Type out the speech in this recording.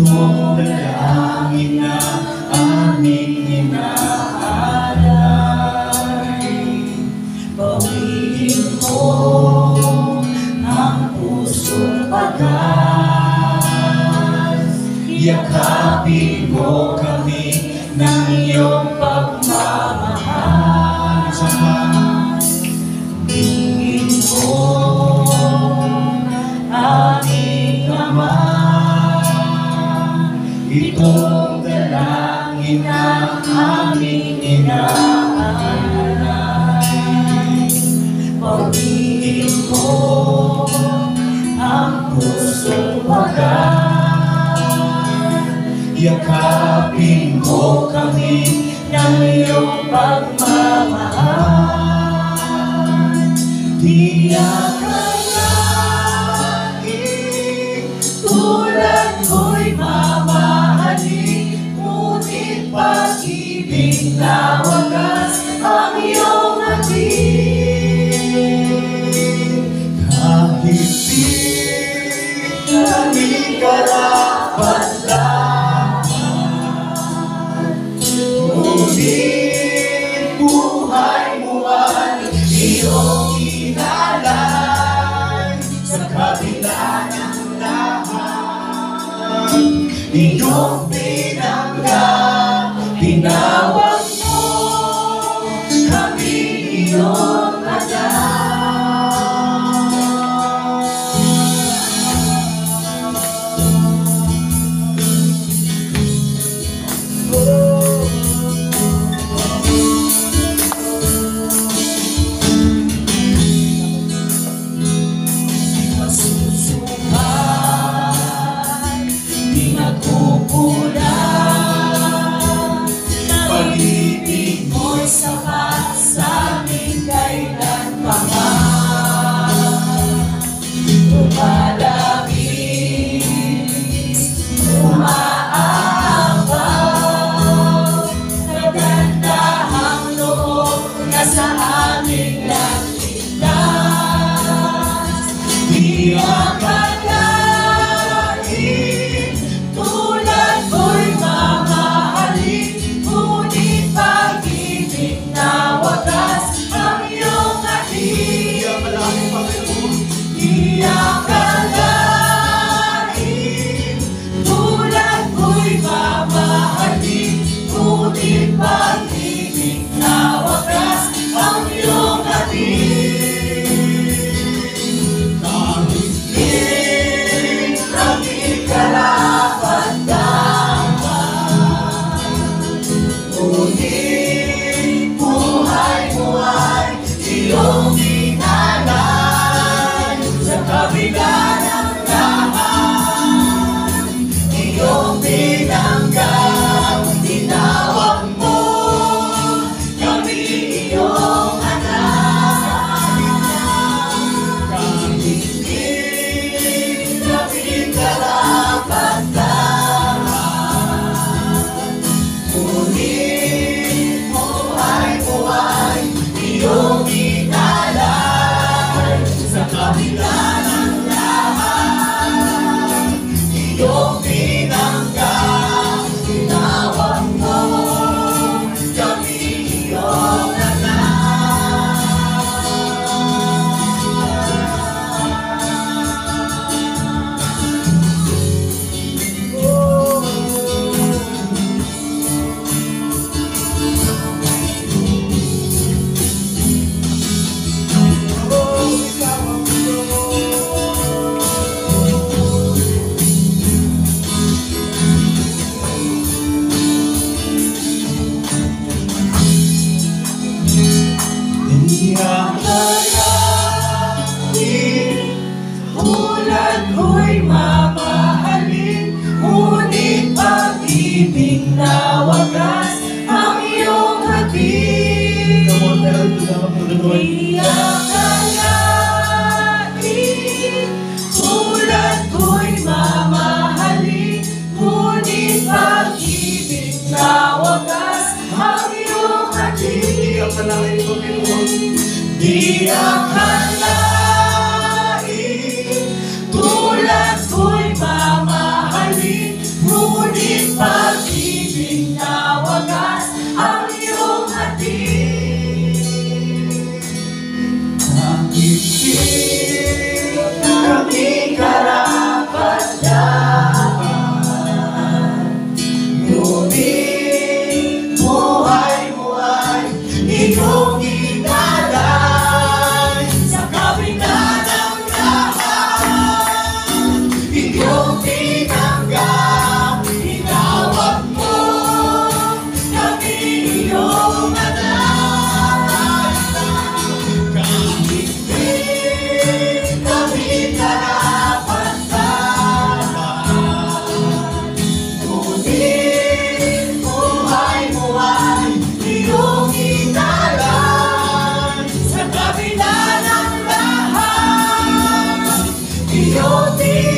Itong dalangin na aming inaalay. Bawiin mo ang pusong pagas, yakapin mo kami ng iyong pagmamahal. Tingin mo aming Ama, itong dalangin na aming inaalay. Bawiin mo ang pusong pagas, yakapin mo kami ng iyong pagmamahal. Di akalain tulad ko'y mamahalin, ngunit pag-ibig na wagas ang iyong hatid. Kahit di kami karapat lamang, ngunit buhay mo ay iyong inalay. Sa kabila ng lahat, iyong pinangga, tinawag mo kami iyong anak. Pag-ibig mo'y sapat sa aming kailanman. Lumalabis, umaapaw, nagandahang loob na sa aming lantilas. Di akalain tulad ko'y mamahalin, ngunit pag-ibig na wagas ang iyong hatid. Di akalain tulad ko'y mamahalin, ngunit pag-ibig na wagas ang iyong hatid. Kahit di kami karapat dapat, ngunit buhay mo ay iyong inalay. Sa kabila ng lahat, iyong binangga, tinawag mo kami iyong anak. Kahit di kami karapat dapat, ngunit buhay mo ay iyong inalay. Sa kabila ng lahat, iyong binangga, tinawag mo kami iyong anak. Di akalain tulad ko'y mamahalin, ngunit pag-ibig na wagas ang iyong hatid. Di akalain tulad ko'y mamahalin, ngunit pag-ibig na wagas ang iyong hatid. Di akalain tulad ko'y mamahalin, iyong